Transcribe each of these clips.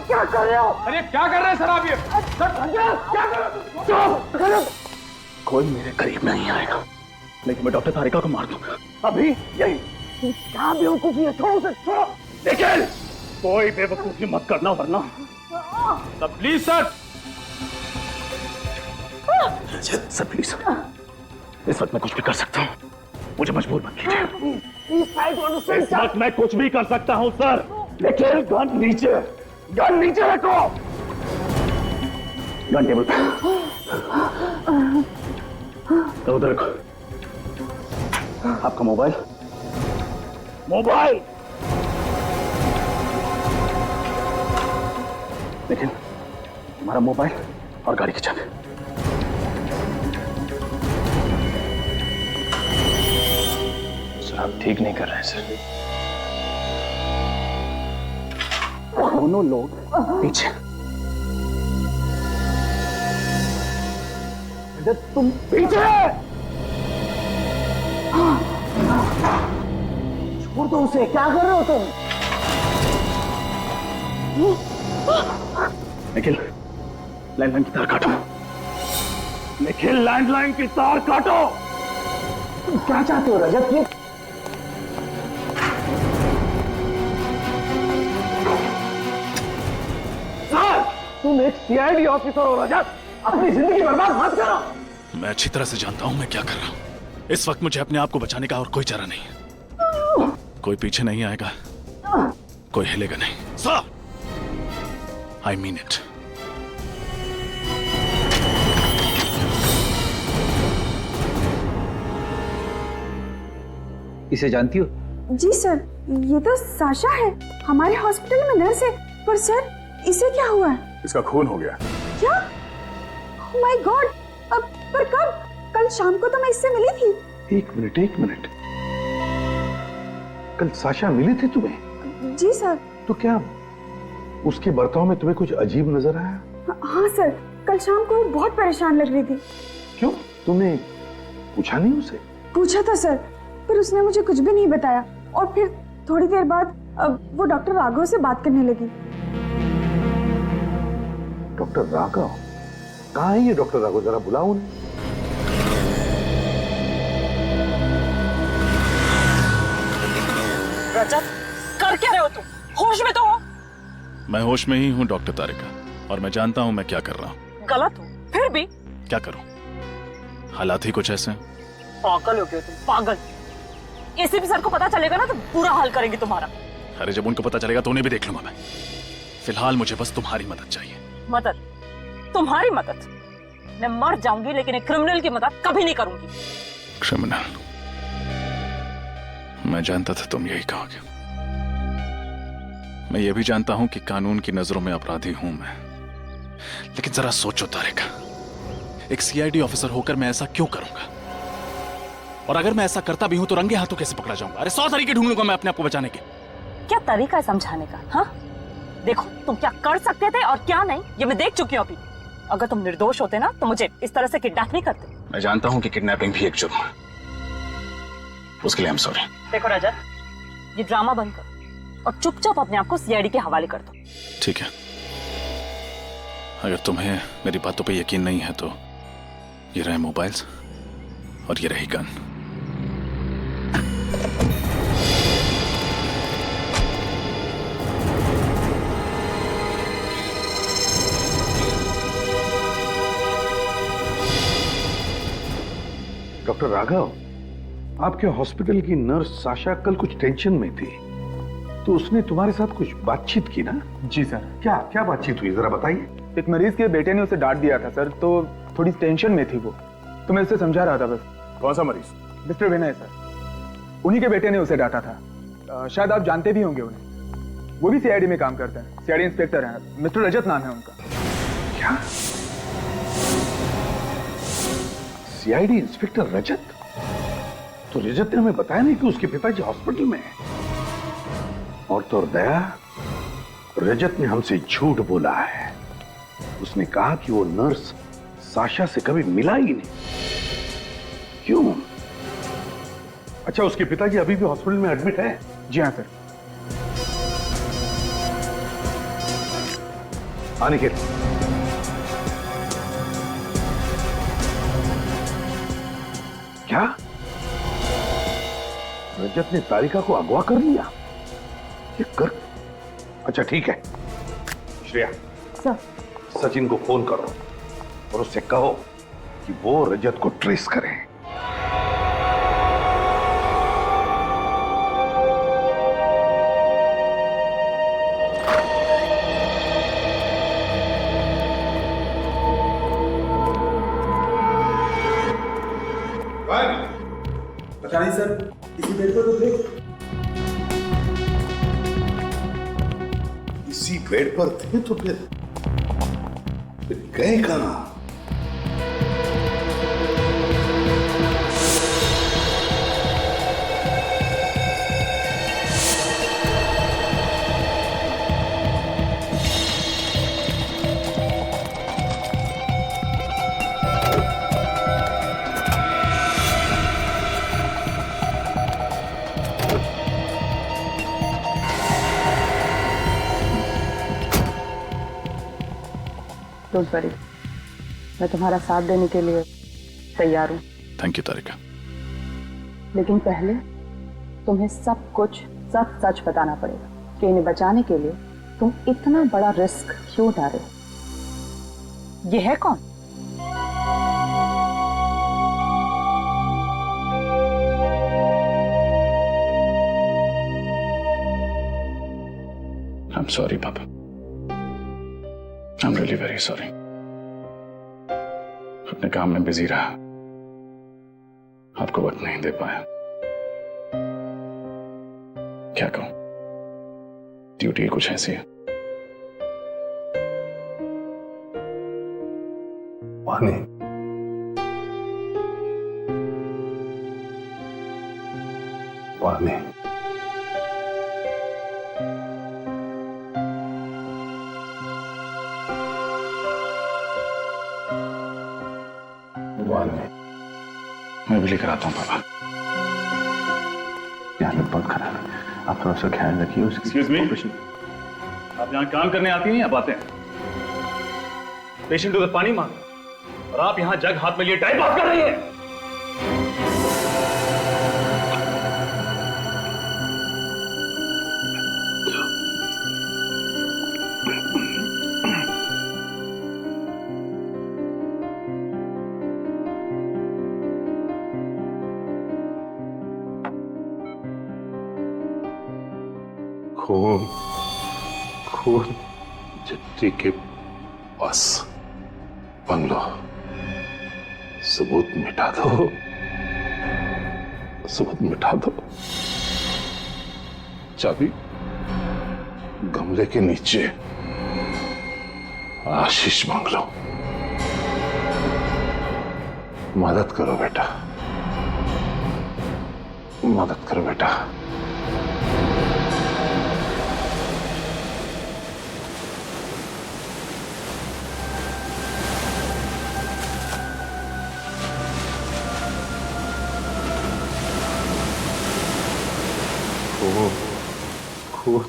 क्या कर रहे हो? अरे क्या कर रहे हैं सर आप ये? क्या कर रहे हो? कोई मेरे करीब नहीं आएगा, लेकिन मैं डॉक्टर तारिका को मार दूंगा अभी यही। क्या बेवकूफी है, छोड़ो उसे, छोड़ो। निखिल, कोई बेवकूफी मत करना वरना। Sir please sir. Sir please, इस वक्त मैं कुछ भी कर सकता हूँ, मुझे मजबूर मत कीजिए। इस वक्त मैं कुछ भी कर सकता हूँ सर। निखिल, गन नीचे, गन नीचे रखो। गन टेबल पे उधर रखो। आपका मोबाइल, मोबाइल। निखिल, हमारा मोबाइल और गाड़ी की चाबी। सर आप ठीक नहीं कर रहे हैं सर। दोनों लोग पीछे। तुम पीछे। छोड़ दो उसे, क्या कर रहे हो तुम? निखिल, लैंडलाइन की तार काटो। निखिल, लैंडलाइन की तार काटो। तुम क्या चाहते हो रजत? ये तुम एक सीआईडी ऑफिसर हो रजत, अपनी जिंदगी बर्बाद मत करो। मैं अच्छी तरह से जानता हूं मैं क्या कर रहा हूं। इस वक्त मुझे अपने आप को बचाने का और कोई चारा नहीं है। कोई पीछे नहीं आएगा, कोई हिलेगा नहीं। Sir, I mean it. इसे जानती हो? जी सर, ये तो साशा है, हमारे हॉस्पिटल में नर्स है। पर सर, इसे क्या हुआ है? इसका खून हो गया। क्या? Oh my God! अब पर कब? कल शाम को तो मैं इससे मिली थी। एक मिनट, कल साशा मिली थी तुम्हें? जी सर। तो क्या उसके बर्ताव में तुम्हें कुछ अजीब नजर आया? हाँ सर, कल शाम को वो बहुत परेशान लग रही थी। क्यों, तुमने पूछा नहीं उसे? पूछा था सर, पर उसने मुझे कुछ भी नहीं बताया। और फिर थोड़ी देर बाद वो डॉक्टर राघव से बात करने लगी। डॉक्टर राघव? कहाँ है ये डॉक्टर राघव? जरा बुलाओ उन्हें। रजत, कर क्या रहे हो तुम? होश में तो हो? मैं होश में ही हूं डॉक्टर तारिका, और मैं जानता हूं मैं क्या कर रहा हूं। गलत हो, फिर भी क्या करूं, हालात ही कुछ ऐसे हैं। पागल हो गए तुम, पागल। एसीपी सर को पता चलेगा ना तो बुरा हाल करेंगे तुम्हारा। अरे जब उनको पता चलेगा तो उन्हें भी देख लूंगा मैं। फिलहाल मुझे बस तुम्हारी मदद चाहिए। मदद? तुम्हारी मदद? मैं मर जाऊंगी लेकिन एक क्रिमिनल की मदद कभी नहीं करूंगी। क्रिमिनल? मैं जानता था तुम यही कहोगे। मैं ये भी जानता हूं कि कानून की नजरों में अपराधी हूं मैं, लेकिन जरा सोचो तारिका, एक सीआईडी ऑफिसर होकर मैं ऐसा क्यों करूंगा? और अगर मैं ऐसा करता भी हूं तो रंगे हाथों कैसे पकड़ा जाऊंगा? अरे 100 तरीके ढूंढ लूंगा मैं अपने आप को बचाने के। क्या तरीका है समझाने का? हाँ, देखो तुम क्या कर सकते थे और क्या नहीं ये मैं देख चुकी हूँ अभी। अगर तुम निर्दोष होते ना तो मुझे इस तरह से किडनैप नहीं करते। मैं जानता हूं कि किडनैपिंग भी एक जुर्म है, उसके लिए आई एम सॉरी। देखो रजत, ये ड्रामा बंद करो और चुपचाप अपने आप को सीआईडी के हवाले कर दो। ठीक है, अगर तुम्हें मेरी बातों पे यकीन नहीं है तो ये रहे मोबाइल्स और ये रही गन। डॉक्टर राघव, आपके हॉस्पिटल की नर्स साशा कल कुछ टेंशन में थी, तो उसने तुम्हारे साथ कुछ बातचीत की ना? जी सर। क्या क्या बातचीत हुई, जरा बताइए। एक मरीज के बेटे ने उसे डांट दिया था सर, तो थोड़ी टेंशन में थी वो, तो मैं उसे समझा रहा था बस। कौन सा मरीज? मिस्टर विनय सर, उन्हीं के बेटे ने उसे डांटा था। शायद आप जानते भी होंगे उन्हें, वो भी सीआईडी में काम करते हैं, सीआईडी इंस्पेक्टर हैं, मिस्टर रजत नाम है उनका। क्या? सीआईडी इंस्पेक्टर रजत? तो रजत ने हमें बताया नहीं कि उसके पिताजी हॉस्पिटल में हैं। और तो दया, रजत ने हमसे झूठ बोला है। उसने कहा कि वो नर्स साशा से कभी मिला ही नहीं। क्यों? अच्छा, उसके पिताजी अभी भी हॉस्पिटल में एडमिट है? जी हाँ सर। अनिकेत, क्या रजत ने तारिका को अगवा कर लिया? ये कर, अच्छा ठीक है। श्रेया, सर, सचिन को फोन करो और उससे कहो कि वो रजत को ट्रेस करें। पता नहीं सर, इसी बेड पर तो थे। इसी बेड पर थे तो फिर गए कहां? डोंट वरी, मैं तुम्हारा साथ देने के लिए तैयार हूँ। थैंक यू तारिका। लेकिन पहले तुम्हें सब कुछ सच सच बताना पड़ेगा कि इन्हें बचाने के लिए तुम इतना बड़ा रिस्क क्यों उठा रहे हो। ये है कौन? I'm sorry, Papa. I'm really very sorry. अपने काम में बिजी रहा, आपको वक्त नहीं दे पाया। क्या कहूं, ड्यूटी कुछ ऐसी है। पानी, पानी, मैं भी लेकर आता हूँ पापा। यहाँ बहुत खराब है, आप थोड़ा सा ख्याल रखिए उसकी। एक्सक्यूज मी, आप यहाँ काम करने आती हैं या बातें? पेशेंट उधर पानी मांग और आप यहाँ जग हाथ में लिए टाइम पास कर रही है। खून, खून चिट्ठी के पास बंगलो, सबूत मिटा दो, सबूत मिटा दो। चाबी गमले के नीचे, आशीष बंगलो। मदद करो बेटा, मदद करो बेटा। खून,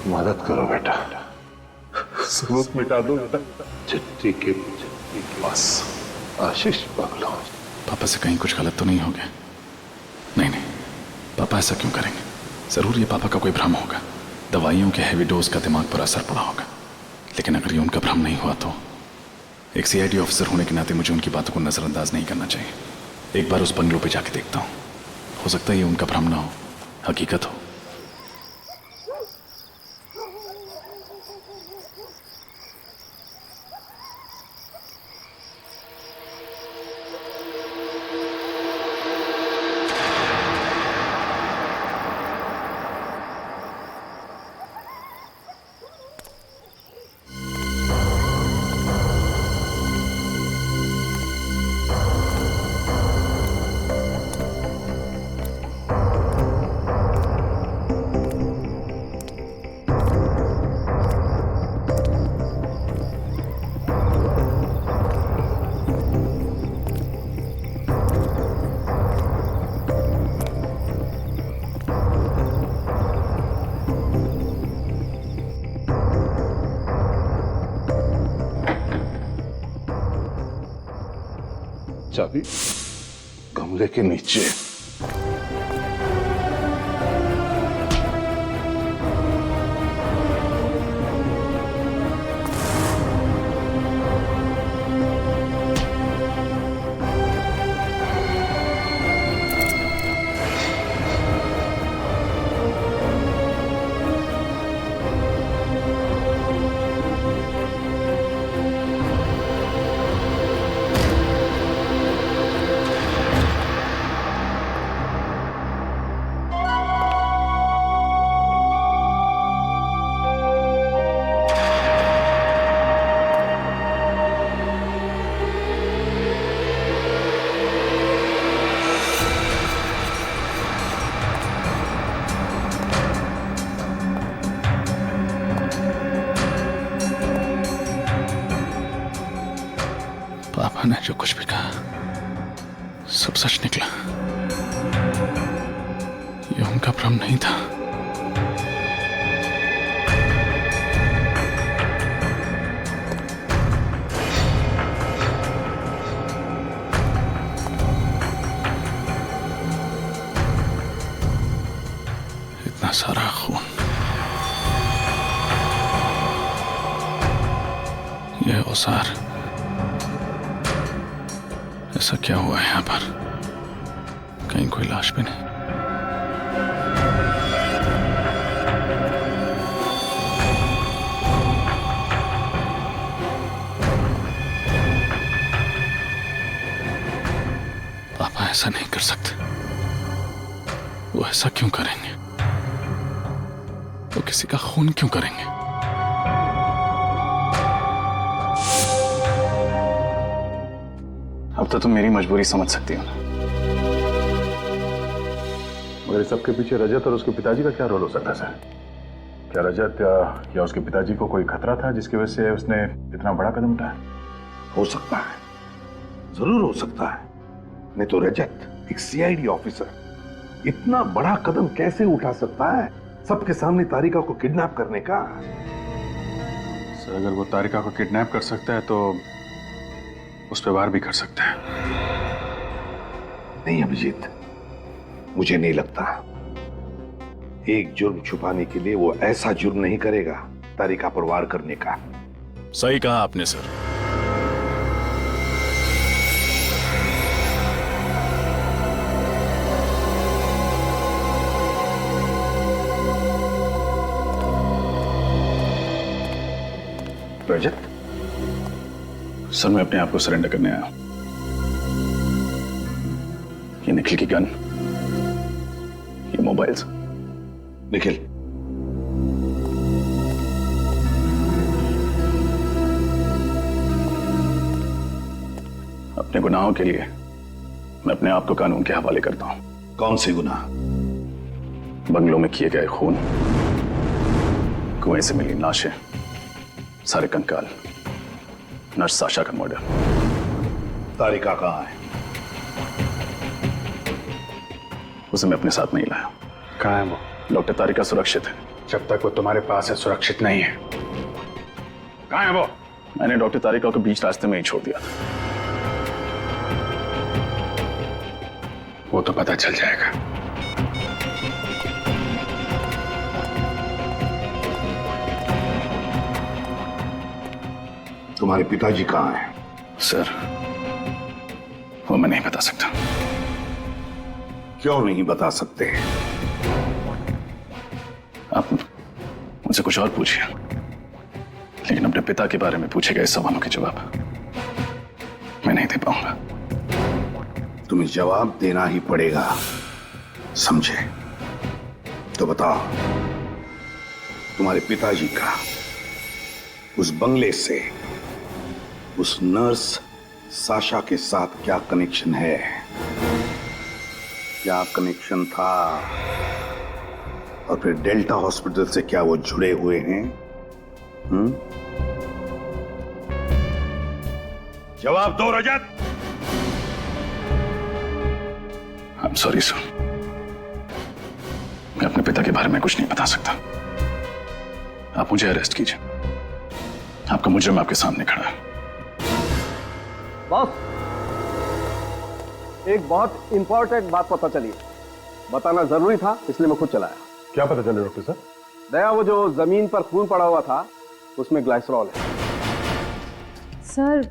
मदद करो बेटा, सबूत मिटा दो बेटा। चिट्ठी के पास आशीष बंगलो। पापा से कहीं कुछ गलत तो नहीं हो गया? नहीं नहीं, पापा ऐसा क्यों करेंगे? जरूर ये पापा का कोई भ्रम होगा, दवाइयों के हैवी डोज का दिमाग पर असर पड़ा होगा। लेकिन अगर ये उनका भ्रम नहीं हुआ तो एक सीआईडी ऑफिसर होने के नाते मुझे उनकी बातों को नजरअंदाज नहीं करना चाहिए। एक बार उस बंगलो पे जाके देखता हूँ, हो सकता है ये उनका भ्रम ना हो, हकीकत हो। चाबी गमले के नीचे। पापा ने जो कुछ भी कहा सब सच निकला। ये उनका भ्रम नहीं था। इतना सारा खून, ये औजार, ऐसा क्या हुआ है यहाँ पर? कहीं कोई लाश भी नहीं। पापा ऐसा नहीं कर सकते। वो ऐसा क्यों करेंगे? वो किसी का खून क्यों करेंगे? अब तो तुम मेरी मजबूरी समझ सकती हो ना। मगर इस सबके पीछे रजत और उसके पिताजी का क्या रोल हो सकता है सर? क्या रजत या उसके पिताजी को कोई खतरा था जिसकी वजह से उसने इतना बड़ा कदम उठाया? हो सकता है, जरूर हो सकता है। नहीं तो रजत, एक सीआईडी ऑफिसर, इतना बड़ा कदम कैसे उठा सकता है सबके सामने तारिका को किडनैप करने का? सर अगर वो तारिका को किडनैप कर सकता है तो उस पर वार भी कर सकता है। नहीं अभिजीत, मुझे नहीं लगता। एक जुर्म छुपाने के लिए वो ऐसा जुर्म नहीं करेगा तारिका पर वार करने का। सही कहा आपने सर। रजत, सर मैं अपने आप को सरेंडर करने आया हूं। ये निखिल की गन, ये मोबाइल्स। निखिल, अपने गुनाहों के लिए मैं अपने आप को कानून के हवाले करता हूं। कौन से गुनाह? बंगलों में किए गए खून, कुएं से मिली लाशें, सारे कंकाल, नर्स साशा का मर्डर। तारिका कहाँ है? उसे मैं अपने साथ नहीं लाया। कहाँ है वो? डॉक्टर तारिका सुरक्षित है। जब तक वो तुम्हारे पास है सुरक्षित नहीं है। कहाँ है वो? मैंने डॉक्टर तारिका को बीच रास्ते में ही छोड़ दिया था। वो तो पता चल जाएगा। तुम्हारे पिताजी कहाँ हैं? सर वो मैं नहीं बता सकता। क्यों नहीं बता सकते? आप मुझसे कुछ और पूछिए, लेकिन अपने पिता के बारे में पूछे गए सवालों के जवाब मैं नहीं दे पाऊंगा। तुम्हें जवाब देना ही पड़ेगा, समझे? तो बताओ, तुम्हारे पिताजी का उस बंगले से उस नर्स साशा के साथ क्या कनेक्शन है? क्या कनेक्शन था? और फिर डेल्टा हॉस्पिटल से क्या वो जुड़े हुए हैं? जवाब दो रजत। आई एम सॉरी सर, मैं अपने पिता के बारे में कुछ नहीं बता सकता। आप मुझे अरेस्ट कीजिए, आपका मुजरिम आपके सामने खड़ा है। बॉस, एक बहुत इंपॉर्टेंट बात पता चली है, बताना जरूरी था इसलिए मैं खुद चलाया। क्या पता चले डॉक्टर साहब? दया, वो जो जमीन पर खून पड़ा हुआ था उसमें ग्लाइसरॉल है। सर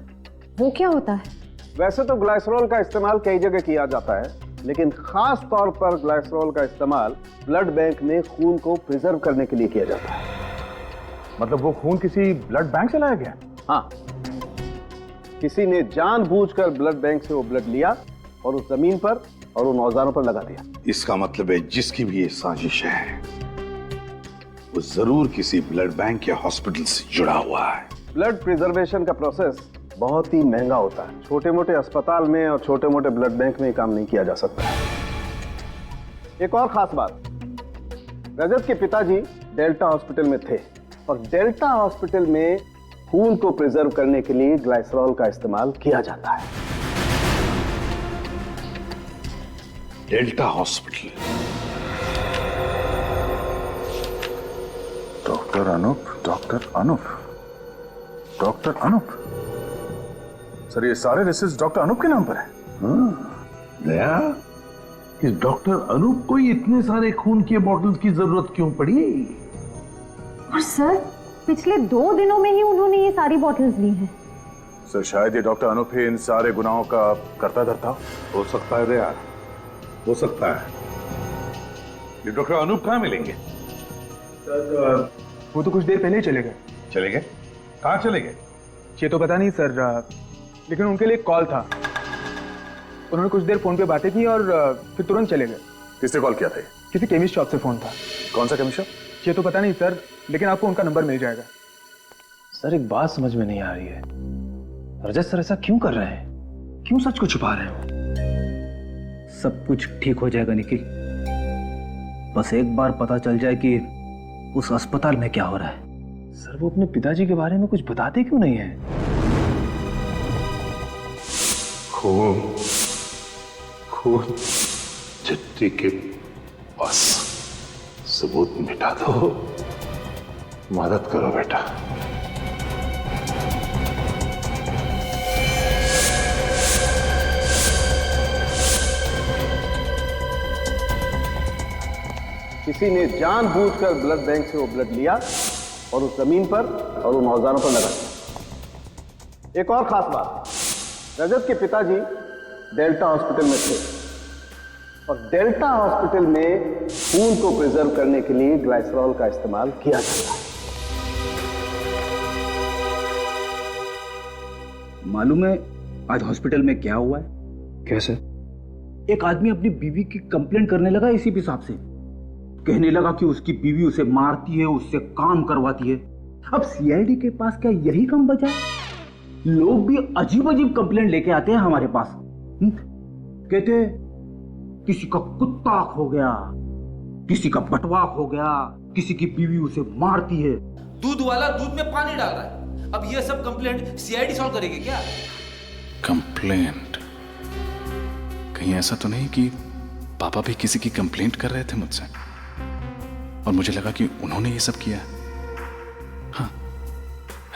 वो क्या होता है? वैसे तो ग्लाइसरॉल का इस्तेमाल कई जगह किया जाता है, लेकिन खास तौर पर ग्लाइसरॉल का इस्तेमाल ब्लड बैंक में खून को प्रिजर्व करने के लिए किया जाता है। मतलब वो खून किसी ब्लड बैंक से लाया गया? हाँ, किसी ने जानबूझकर ब्लड बैंक से वो ब्लड लिया और उस जमीन पर और उन औजारों पर लगा दिया। इसका मतलब है जिसकी भी ये साजिश है वो जरूर किसी ब्लड बैंक या हॉस्पिटल से जुड़ा हुआ है। ब्लड प्रिजर्वेशन का प्रोसेस बहुत ही महंगा होता है। छोटे मोटे अस्पताल में और छोटे मोटे ब्लड बैंक में काम नहीं किया जा सकता। एक और खास बात, रजत के पिताजी डेल्टा हॉस्पिटल में थे और डेल्टा हॉस्पिटल में खून को प्रिजर्व करने के लिए ग्लाइसरॉल का इस्तेमाल किया जाता है। Delta hospital. Doctor Anoop, doctor Anoop, doctor Anoop. Sir ये सारे रिसर्च डॉक्टर अनूप के नाम पर है? दया, इस डॉक्टर अनूप को इतने सारे खून के बॉटल्स की जरूरत क्यों पड़ी? और सर पिछले 2 दिनों में ही उन्होंने ये सारी बॉटल्स ली हैं। सर शायद ये डॉक्टर अनूप ही इन सारे गुनाहों का करता धरता हो सकता है दया, हो सकता है। ये डॉक्टर अनूप कहाँ मिलेंगे? सर वो तो कुछ देर पहले ही चले गए। चले गए? कहाँ चले गए? ये तो पता नहीं सर, लेकिन उनके लिए एक कॉल था। उन्होंने कुछ देर फोन पे बातें की और फिर तुरंत चले गए। किसने कॉल किया था? किसी केमिस्ट शॉप से फोन था। कौन सा केमिस्ट शॉप? ये तो पता नहीं सर, लेकिन आपको उनका नंबर मिल जाएगा। सर एक बात समझ में नहीं आ रही है, रजत सर ऐसा क्यों कर रहे हैं? क्यों सच को छुपा रहे हो? सब कुछ ठीक हो जाएगा निखिल, बस एक बार पता चल जाए कि उस अस्पताल में क्या हो रहा है। सर वो अपने पिताजी के बारे में कुछ बताते क्यों नहीं है? खून, खून चिट्ठी के पास सबूत मिटा दो। मदद करो बेटा। किसी ने जानबूझकर ब्लड बैंक से वो ब्लड लिया और उस जमीन पर और उन औजारों पर लगा दिया। एक और खास बात, रजत के पिताजी डेल्टा हॉस्पिटल में थे और डेल्टा हॉस्पिटल में खून को प्रिजर्व करने के लिए ग्लाइसरॉल का इस्तेमाल किया जाता है। मालूम है आज हॉस्पिटल में क्या हुआ है? कैसे? एक आदमी अपनी बीवी की कंप्लेंट करने लगा इसी हिसाब से। कहने लगा कि उसकी बीवी उसे मारती है, उससे काम करवाती है। अब सीआईडी के पास क्या यही काम बचा है? लोग भी अजीब अजीब कंप्लेंट लेके आते हैं हमारे पास। कहते किसी का कुत्ता खो गया, किसी का बटवा खो गया, किसी की बीवी उसे मारती है। दूध वाला दूध में पानी डाल रहा है। अब ये सब कंप्लेंट सीआईडी सॉल्व करेगी क्या? कंप्लेंट? कहीं ऐसा तो नहीं कि पापा भी किसी की कंप्लेंट कर रहे थे मुझसे और मुझे लगा कि उन्होंने ये सब किया? हाँ,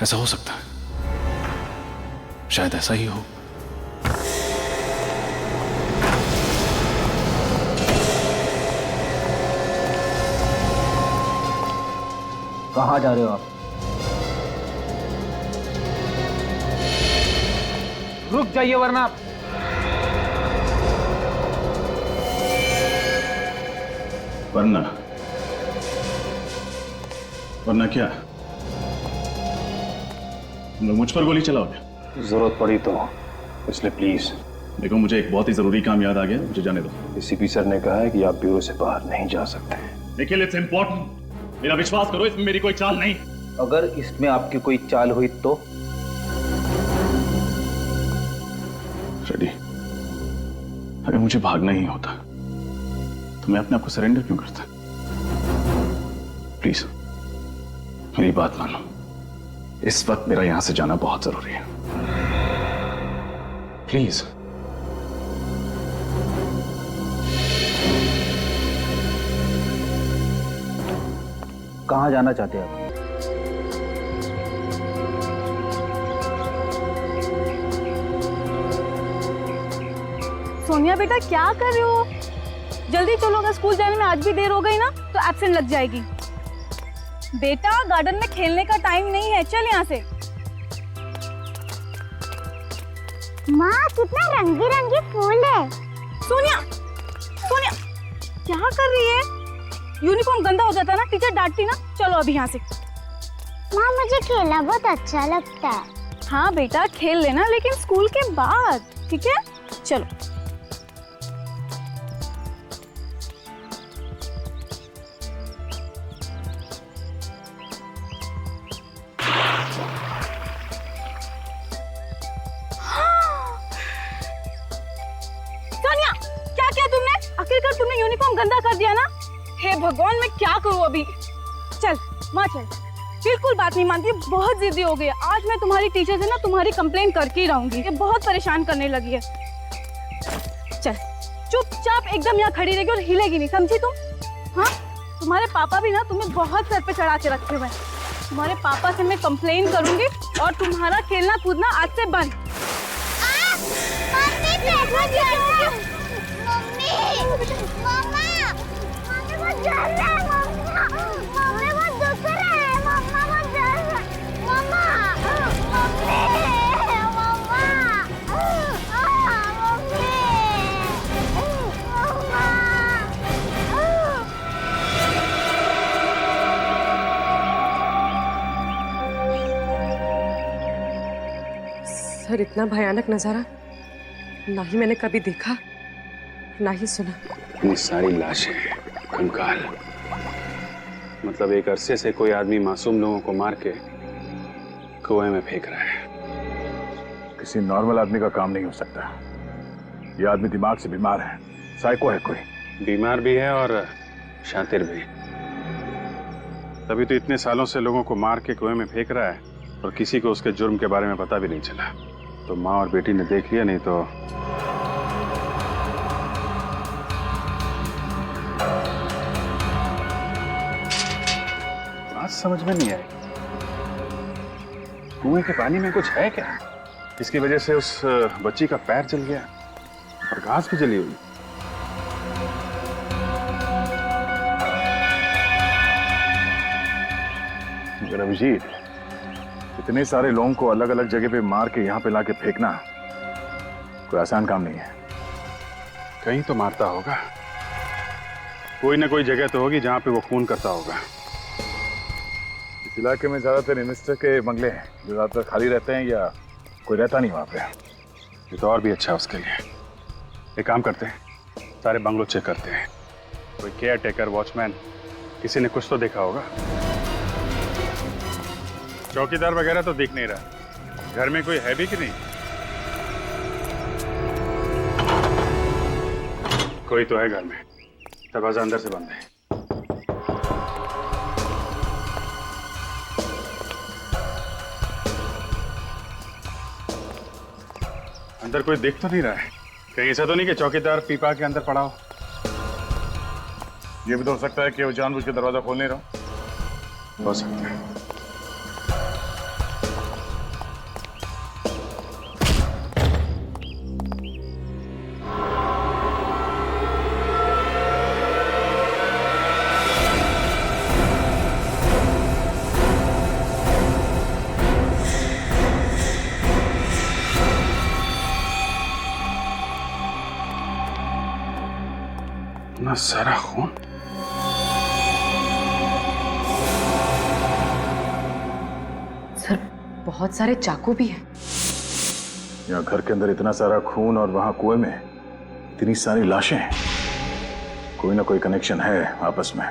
ऐसा हो सकता है, शायद ऐसा ही हो। कहाँ जा रहे हो आप? रुक जाइए वरना वरना वरना क्या? तुम लोग मुझ पर गोली चलाओगे? जरूरत पड़ी तो, इसलिए प्लीज। देखो मुझे एक बहुत ही जरूरी काम याद आ गया, मुझे जाने दो। सीपी सर ने कहा है कि आप ब्यूरो से बाहर नहीं जा सकते। निखिल, इट्स इंपॉर्टेंट, मेरा विश्वास करो, इसमें मेरी कोई चाल नहीं। अगर इसमें आपकी कोई चाल हुई तो? रेडी, अगर मुझे भागना ही होता तो मैं अपने आप को सरेंडर क्यों करता? प्लीज मेरी बात मानो, इस वक्त मेरा यहां से जाना बहुत जरूरी है। प्लीज। कहाँ जाना चाहते हैं आप? सोनिया बेटा क्या कर रहे हो? जल्दी चलो, अगर स्कूल जाने में आज भी देर हो गई ना तो एब्सेंट लग जाएगी। बेटा गार्डन में खेलने का टाइम नहीं है, चल यहाँ से। माँ कितना रंगी रंगी फूल है। सोनिया, सोनिया क्या कर रही है? यूनिफॉर्म गंदा हो जाता है ना, टीचर डांटती ना। चलो अभी यहाँ से। माँ मुझे खेलना बहुत अच्छा लगता है। हाँ बेटा खेल लेना, लेकिन स्कूल के बाद, ठीक है? चलो। सोनिया क्या किया तुमने? आखिरकार तुमने यूनिफॉर्म गंदा कर दिया ना। हे भगवान, मैं क्या करूं अभी? चल माँ चल। बिल्कुल बात नहीं मानती, बहुत जिद्दी हो गई है। आज मैं तुम्हारी टीचर से ना तुम्हारी कंप्लेंट करके ही रहूंगी। ये बहुत परेशान करने लगी है। चल चुपचाप एकदम यहाँ खड़ी रहेगी और हिलेगी नहीं, समझी तुम? हाँ, तुम्हारे पापा भी ना तुम्हें बहुत सर पे चढ़ा के रखे हुए हैं। तुम्हारे पापा से मैं कंप्लेन करूंगी और तुम्हारा खेलना कूदना आज से बंद। सर, इतना भयानक नजारा ना ही मैंने कभी देखा ना ही सुना। इतनी सारी लाशें, कंकाल, मतलब एक अरसे से कोई आदमी मासूम लोगों को मार के कुएं में फेंक रहा है। किसी नॉर्मल आदमी का काम नहीं हो सकता। ये आदमी दिमाग से बीमार है, साइको है कोई। बीमार भी है और शातिर भी। तभी तो इतने सालों से लोगों को मार के कुएं में फेंक रहा है और किसी को उसके जुर्म के बारे में पता भी नहीं चला। तो माँ और बेटी ने देख लिया, नहीं तो बात समझ में नहीं आई। कुएं के पानी में कुछ है क्या इसकी वजह से उस बच्ची का पैर जल गया और घास भी जली हुई? अभिजीत, इतने सारे लोगों को अलग अलग जगह पे मार के यहाँ पे लाके फेंकना कोई आसान काम नहीं है। कहीं तो मारता होगा, कोई ना कोई जगह तो होगी जहां पे वो खून करता होगा। इस इलाके में ज्यादातर इन्वेस्टर के बंगले हैं जो ज्यादातर खाली रहते हैं या कोई रहता नहीं वहां पे। ये तो और भी अच्छा है उसके लिए। एक काम करते हैं, सारे बंगलों चेक करते हैं। कोई केयर टेकर, वॉचमैन, किसी ने कुछ तो देखा होगा। चौकीदार वगैरह तो दिख नहीं रहा। घर में कोई है भी कि नहीं? कोई तो है घर में, दरवाजा अंदर से बंद है। अंदर कोई दिख तो नहीं रहा है। कहीं ऐसा तो नहीं कि चौकीदार पीपा के अंदर पड़ा हो? ये भी तो हो सकता है कि वो जानबूझ के दरवाजा खोल नहीं रहा। हो सकता है। इतना सारा खून। सर, बहुत सारे चाकू भी हैं। यहाँ घर के अंदर इतना सारा खून और वहां कुएं में इतनी सारी लाशें हैं। कोई ना कोई कनेक्शन है आपस में।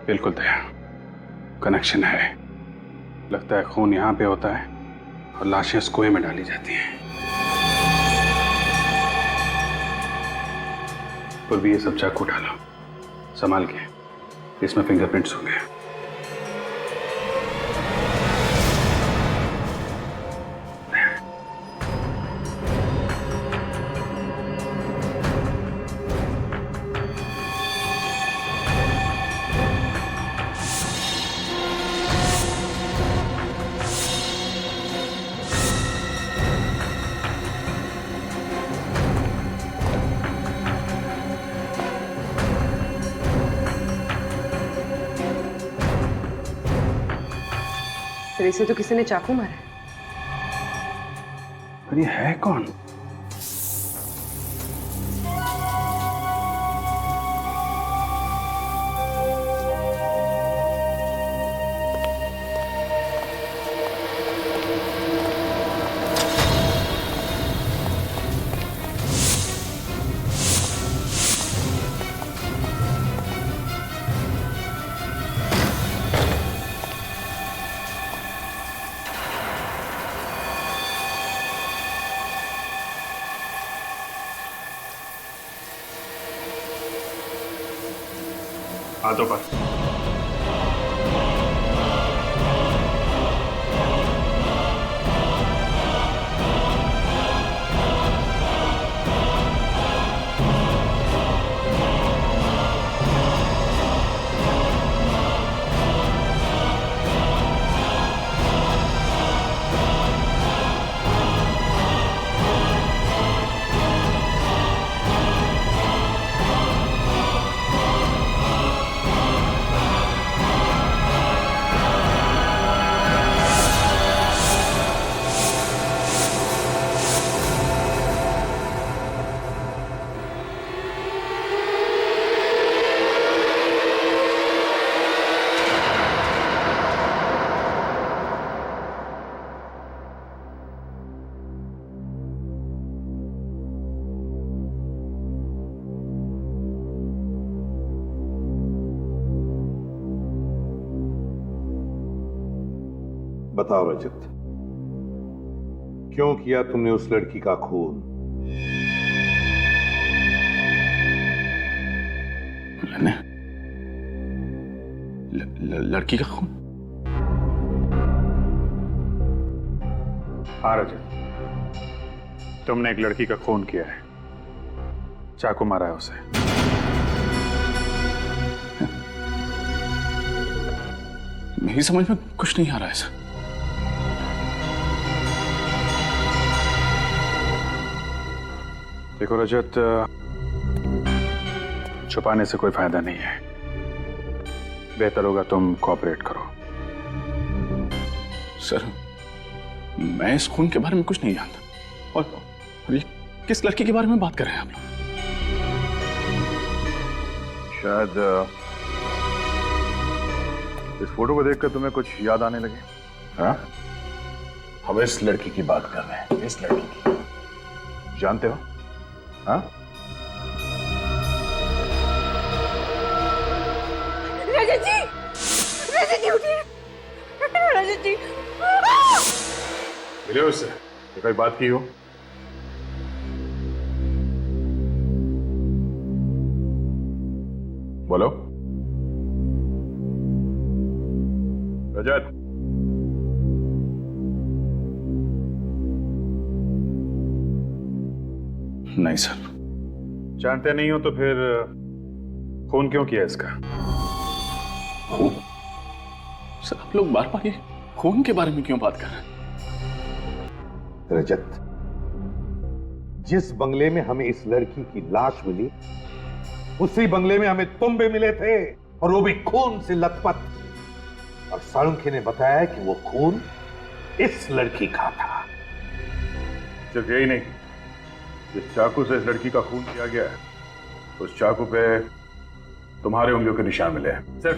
बिल्कुल दया, कनेक्शन है। लगता है खून यहाँ पे होता है और लाशें इस कुएं में डाली जाती हैं। और भी ये सब चाकू डालो, संभाल के। इसमें फिंगरप्रिंट्स होंगे। फिर इसे तो किसी ने चाकू मारा है। पर ये है कौन? हाथों पर। बताओ रजत, क्यों किया तुमने उस लड़की का खून? मैंने लड़की का खून? हाँ रजत, तुमने एक लड़की का खून किया है, चाकू मारा है उसे। मेरी समझ में कुछ नहीं आ रहा है सर। देखो रजत, छुपाने से कोई फायदा नहीं है। बेहतर होगा तुम कोऑपरेट करो। सर, मैं इस खून के बारे में कुछ नहीं जानता। और ये किस लड़की के बारे में बात कर रहे हैं आप लोग? शायद इस फोटो को देखकर तुम्हें कुछ याद आने लगे। हाँ? हम इस लड़की की बात कर रहे हैं। इस लड़की की जानते हो? हाँ? रजत जी! रजत जी उठिए! रजत जी! मिले उससे? कोई बात की हो? बोलो। रजत, नहीं सर। जानते नहीं हो तो फिर खून क्यों किया इसका? खून? सर, आप लोग बार बार ये खून के बारे में क्यों बात कर रहे हैं? रजत, जिस बंगले में हमें इस लड़की की लाश मिली, उसी बंगले में हमें तुम भी मिले थे, और वो भी खून से लथपथ। और साळुंखे ने बताया कि वो खून इस लड़की का था। सिर्फ यही नहीं, जिस चाकू से इस लड़की का खून किया गया है, उस चाकू पे तुम्हारे उंगलियों के निशान मिले हैं। सिर्फ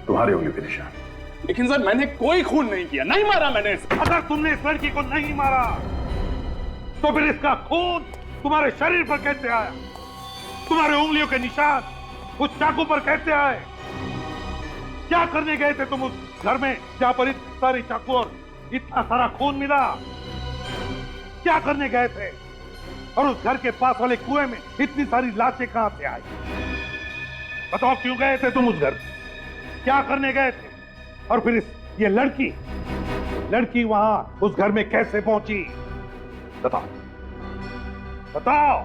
तुम्हारे उंगलियों के निशान। लेकिन सर, मैंने कोई खून नहीं किया, नहीं मारा मैंने इसे। अगर तुमने इस लड़की को नहीं मारा, तो फिर इसका खून तुम्हारे शरीर पर कैसे आया? तुम्हारे उंगलियों के निशान उस चाकू पर कैसे आए? क्या करने गए थे तुम उस घर में जहां पर इतने सारे चाकू और इतना सारा खून मिला? क्या करने गए थे? और उस घर के पास वाले कुएं में इतनी सारी लाशें कहां से आई? बताओ, क्यों गए थे तुम उस घर? क्या करने गए थे? और फिर ये लड़की वहां उस घर में कैसे पहुंची? बताओ, बताओ।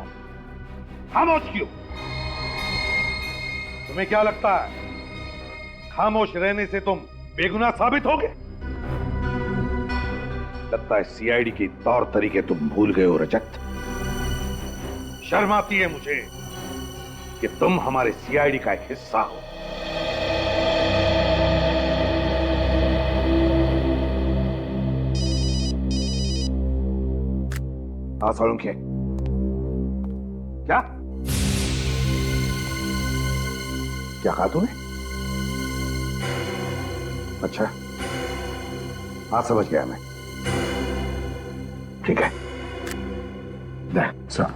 खामोश क्यों? तुम्हें क्या लगता है खामोश रहने से तुम बेगुनाह साबित होगे? लगता है सीआईडी के तौर तरीके तुम भूल गए हो रजत। शर्म आती है मुझे कि तुम हमारे सीआईडी का एक हिस्सा हो। हाँ सालुंखे, क्या क्या कहा तूने? अच्छा, हाँ समझ गया मैं। ठीक है, सर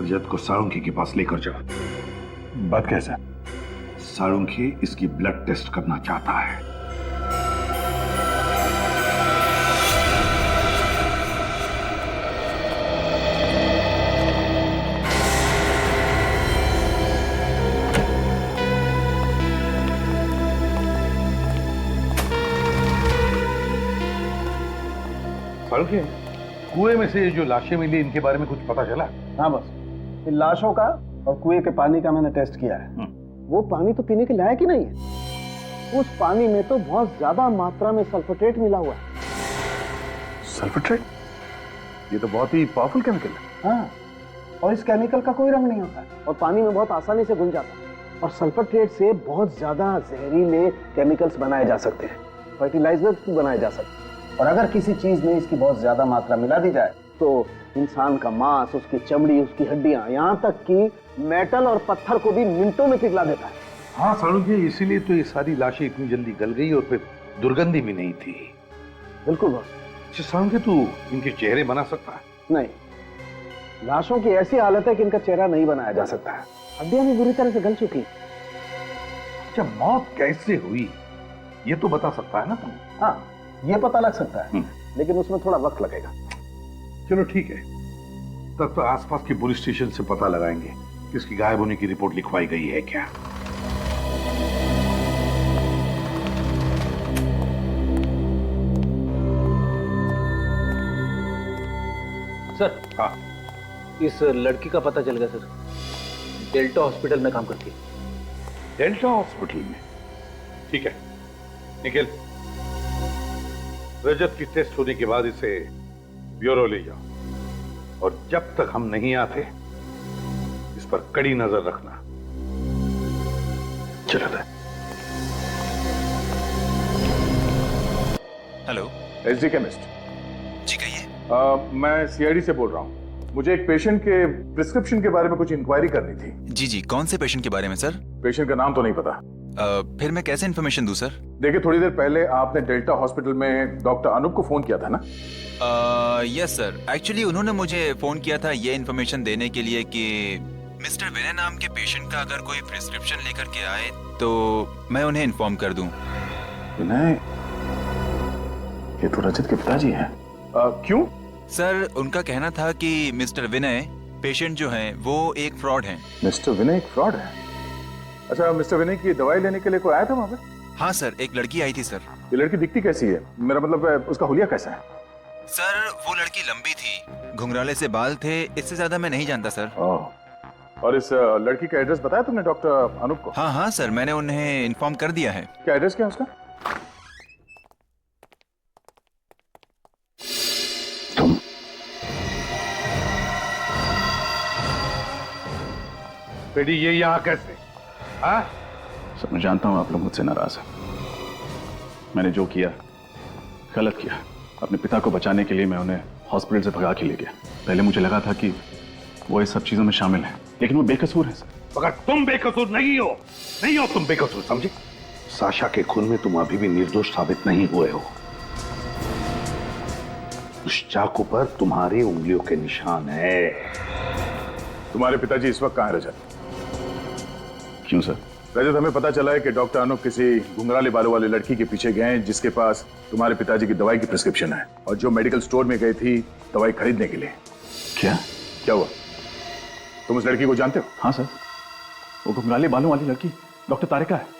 रजत को सालुंखे के पास लेकर जाओ। बात कैसे? सालुंखे इसकी ब्लड टेस्ट करना चाहता है। सालुंखे, कुएं में से जो लाशें मिली इनके बारे में कुछ पता चला? हाँ बस, इन लाशों का और कुएं के पानी का मैंने टेस्ट किया है। वो पानी तो पीने के लायक ही नहीं है। उस पानी में तो बहुत ज्यादा मात्रा में सल्फेट मिला हुआ है। सल्फेट? ये तो बहुत ही पावरफुल केमिकल है। हाँ, और इस केमिकल का कोई रंग नहीं होता है और पानी में बहुत आसानी से घुल जाता है। और सल्फेट से बहुत ज्यादा जहरीले केमिकल्स बनाए जा सकते हैं, फर्टिलाइजर्स भी बनाए जा सकते हैं। और अगर किसी चीज में इसकी बहुत ज्यादा मात्रा मिला दी जाए तो इंसान का मांस, उसकी चमड़ी, उसकी हड्डियां, यहाँ तक कि मेटल और पत्थर को भी मिनटों में पिघला देता है। हाँ सालुंखे, इसीलिए तो ये सारी लाशें इतनी जल्दी गल गई और फिर दुर्गंधी भी नहीं थी। बिल्कुल बॉस। अच्छा सालुंखे, तू इनके चेहरे बना सकता है? नहीं, लाशों की ऐसी हालत है कि इनका चेहरा नहीं बनाया जा सकता है। हड्डियां भी बुरी तरह से गल चुकी। अच्छा, मौत कैसे हुई ये तो बता सकता है ना तुम? हाँ, ये पता लग सकता है, लेकिन उसमें थोड़ा वक्त लगेगा। चलो ठीक है, तब तो आसपास के पुलिस स्टेशन से पता लगाएंगे कि इसकी गायब होने की रिपोर्ट लिखवाई गई है क्या। सर, हाँ, इस लड़की का पता चल गया सर। डेल्टा हॉस्पिटल में काम करती है। डेल्टा हॉस्पिटल में? ठीक है, निखिल, रजत की टेस्ट होने के बाद इसे ब्यूरो ले जाओ और जब तक हम नहीं आते इस पर कड़ी नजर रखना। चलो। Hello, SD chemist. जी कहिए। मैं सीआईडी से बोल रहा हूँ। मुझे एक पेशेंट के प्रिस्क्रिप्शन के बारे में कुछ इंक्वायरी करनी थी। जी जी, कौन से पेशेंट के बारे में सर? पेशेंट का नाम तो नहीं पता। फिर मैं कैसे इन्फॉर्मेशन दूं सर? देखिए, थोड़ी देर पहले आपने डेल्टा हॉस्पिटल में डॉक्टर अनूप को फोन किया था ना? यस सर, एक्चुअली उन्होंने मुझे फोन किया था ये इन्फॉर्मेशन देने के लिए कि मिस्टर विनय नाम के पेशेंट का अगर कोई प्रिस्क्रिप्शन लेकर के आए तो मैं उन्हें इन्फॉर्म कर दूं। विनय, ये तो रजत के पिताजी हैं। क्यों? सर, उनका कहना था कि मिस्टर विनय पेशेंट जो हैं वो एक फ्रॉड हैं। मिस्टर विनय एक फ्रॉड है? अच्छा, मिस्टर विनय की दवाई लेने के लिए कोई आया था वहाँ पे? हाँ सर, एक लड़की आई थी सर। ये लड़की दिखती कैसी है? मेरा मतलब उसका हुलिया कैसा है? सर, वो लड़की लंबी थी, घुंघराले से बाल थे, इससे ज्यादा मैं नहीं जानता सर। और इस लड़की का एड्रेस बताया तुमने डॉक्टर अनूप को? हाँ हाँ सर, मैंने उन्हें इन्फॉर्म कर दिया है। क्या एड्रेस क्या है उसका? बेटी, ये यहाँ कैसे? हाँ? सर, मैं जानता हूं आप लोग मुझसे नाराज हैं। मैंने जो किया गलत किया। अपने पिता को बचाने के लिए मैं उन्हें हॉस्पिटल से भगा के ले गया। पहले मुझे लगा था कि वो इस सब चीजों में शामिल है, लेकिन वो बेकसूर है सर। मगर तुम बेकसूर नहीं हो, नहीं हो तुम बेकसूर, समझे? साशा के खून में तुम अभी भी निर्दोष साबित नहीं हुए हो। उस चाकू पर तुम्हारी उंगलियों के निशान है। तुम्हारे पिताजी इस वक्त कहाँ है रजत? क्यों सर? रजत, हमें पता चला है कि डॉक्टर अनूप किसी घुंघराले बालों वाली लड़की के पीछे गए हैं जिसके पास तुम्हारे पिताजी की दवाई की प्रिस्क्रिप्शन है और जो मेडिकल स्टोर में गई थी दवाई खरीदने के लिए। क्या हुआ? तुम उस लड़की को जानते हो? हाँ सर, वो घुंघराले बालों वाली लड़की डॉक्टर तारिका है।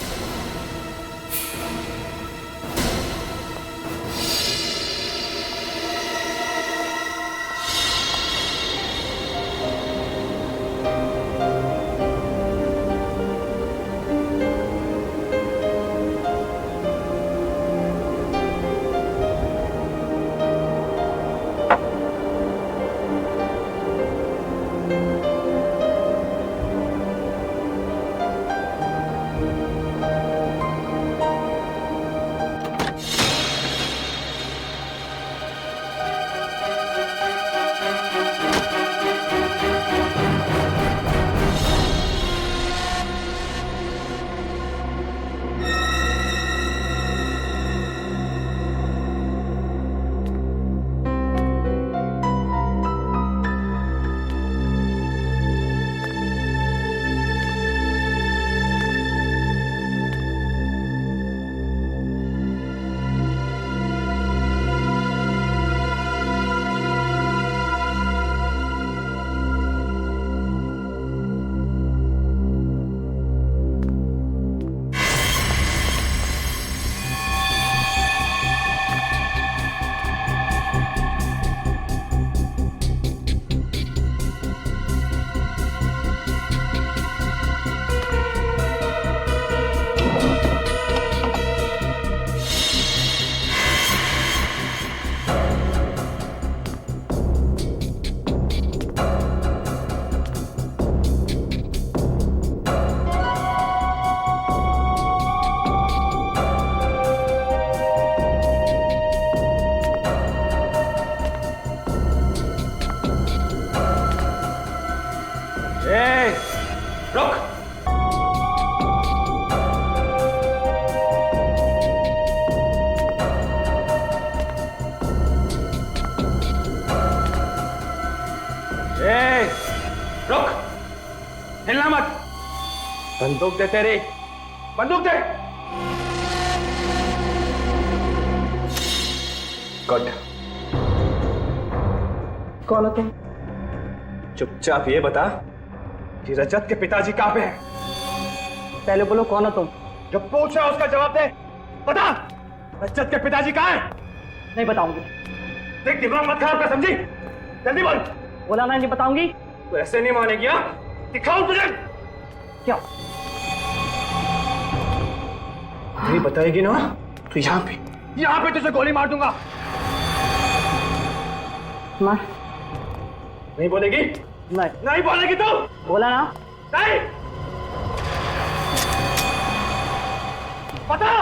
बंदूक दे तेरी, बंदूक दे। कट। कौन हो तुम? चुपचाप ये बता कि रजत के पिताजी कहाँ पे हैं? पहले बोलो कौन हो तुम? जो पूछ रहा है उसका जवाब दे। बता, रजत के पिताजी कहाँ हैं? नहीं बताऊंगी। देख दिमाग मत खराब कर, समझी? जल्दी बोल। बोला ना नहीं बताऊंगी। तू ऐसे नहीं मानेगी? हाँ, दिखाऊं तुझे? क्या? नहीं बताएगी ना तो यहाँ पे तुझे गोली मार दूंगा। मार। नहीं बोलेगी? नहीं बोलेगी तू? बोला ना। नहीं। बता।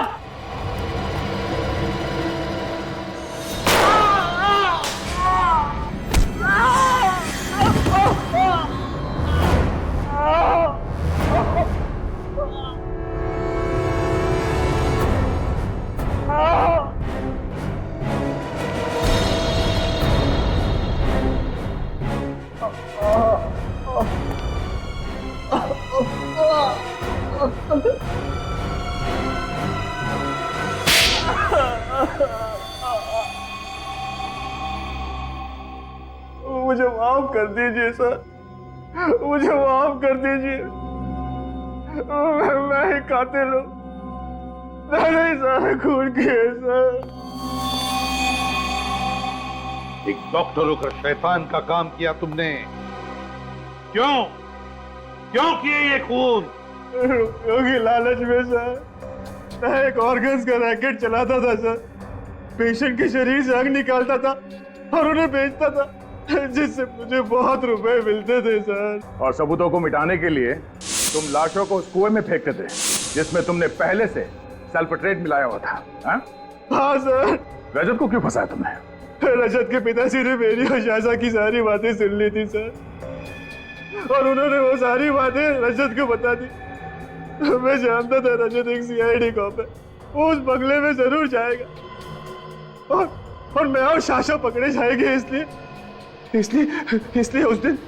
मुझे माफ कर दीजिए सर, मुझे माफ कर दीजिए। मैं ही कातिल हूँ, मैंने ही सारा खून किया सर। एक डॉक्टर होकर शैतान का काम किया तुमने। क्यों किए ये खून? क्योंकि लालच में सर, मैं एक ऑर्गन्स का रैकेट चलाता था सर। पेशेंट के शरीर से अंग निकालता था और उन्हें बेचता था, जिससे मुझे बहुत रुपए मिलते थे सर। और सबूतों को मिटाने के लिए तुम लाशों को उस कुएं में फेंकते थे जिसमें तुमने पहले से सल्फेट्रेट मिलाया हुआ था। हाँ सर। रजत को क्यों फंसाया तुमने? रजत के पिताजी ने मेरी और शाशा की सारी बातें सुन ली थी सर, और उन्होंने वो सारी बातें रजत को बता दी। मैं जानता था रजत एक सीआईडी कॉप है, वो उस बंगले में जरूर जाएगा और मैं और शाशा पकड़े जाएंगे। इसलिए उस दिन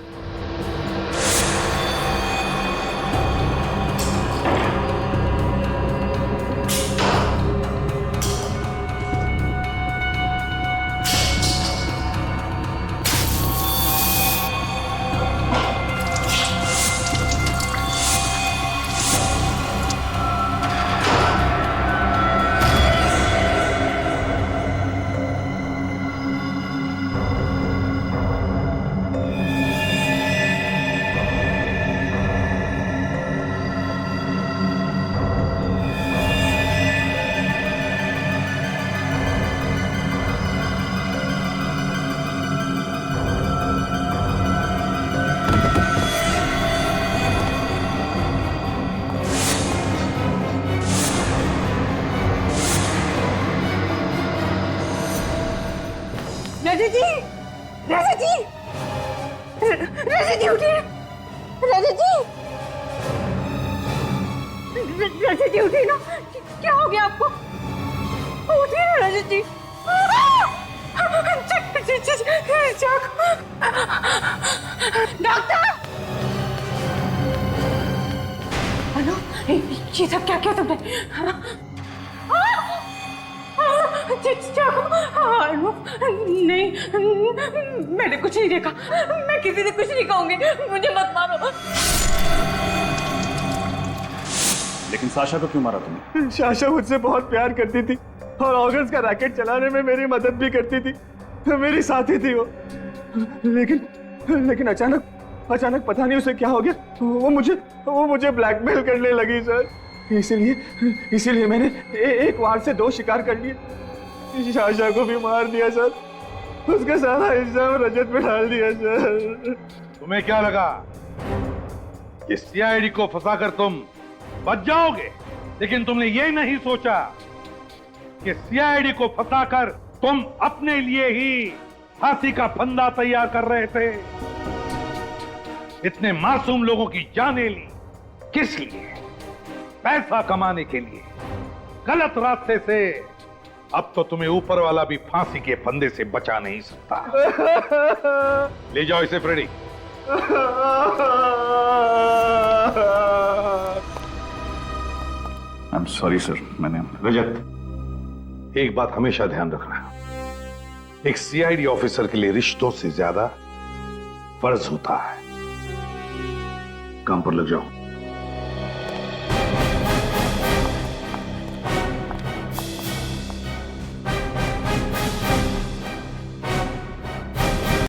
रजत जी उठिए, रजत जी उठिए ना, क्या हो गया आपको? उठिए ना रजत जी। डॉक्टर! अनु, ये सब क्या किया तुमने? नहीं, मैंने कुछ नहीं देखा, मैं किसी से कुछ नहीं कहूंगी, मुझे मत मारो। लेकिन साशा को क्यों मारा तुमने? साशा मुझसे बहुत प्यार करती थी और ऑर्गन्स का रैकेट चलाने में मेरी मदद भी करती थी, मेरी साथी थी वो। लेकिन अचानक पता नहीं उसे क्या हो गया, वो मुझे ब्लैकमेल करने लगी सर। इसीलिए मैंने एक वार से 2 शिकार कर लिए। साशा को भी मार दिया सर, उसका सारा इल्जाम रजत पे डाल दिया सर। तुम्हें क्या लगा कि सीआईडी को फंसाकर तुम बच जाओगे? लेकिन तुमने ये नहीं सोचा कि सीआईडी को फंसाकर तुम अपने लिए ही फांसी का फंदा तैयार कर रहे थे। इतने मासूम लोगों की जानें ली, किस लिए? पैसा कमाने के लिए, गलत रास्ते से। अब तो तुम्हें ऊपर वाला भी फांसी के फंदे से बचा नहीं सकता। ले जाओ इसे फ्रेडी। सॉरी सर, मैंने रजत, एक बात हमेशा ध्यान रखना, एक सीआईडी ऑफिसर के लिए रिश्तों से ज्यादा फर्ज होता है। काम पर लग जाओ।